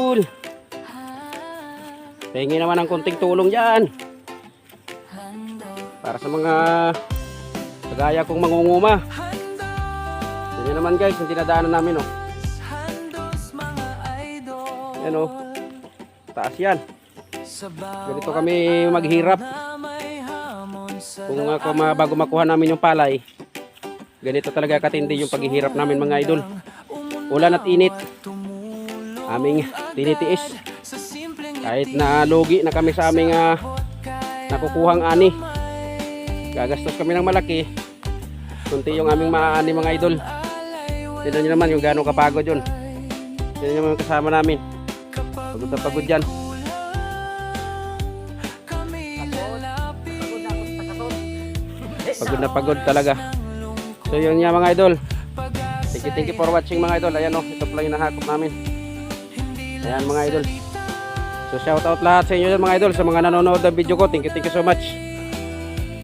idol. Pahingi naman ng konting tulong dyan. Para sa mga kagaya kong mangunguma. Yan naman guys, yung dinadaanan namin oh. Yan oh. Taas yan. Ganito kami maghirap. Kung bago makuha namin yung palay, ganito talaga katindi yung paghihirap namin mga idol. Ulan at init, aming tinitiis. Kahit na lugi na kami sa aming nakukuhang ani, gagastos kami ng malaki, kunti yung aming maani mga idol. Tignan nyo naman yung gano'ng kapagod yun. Tignan nyo naman kasama namin, pagod na pagod yan. Pagod na pagod talaga. So yun nga mga idol. Thank you for watching mga idol. Ayan o, ito pala yung nahakop namin. Ayan mga idol. So shout out lahat sa inyo mga idol, sa mga nanonood ng video ko. Thank you so much.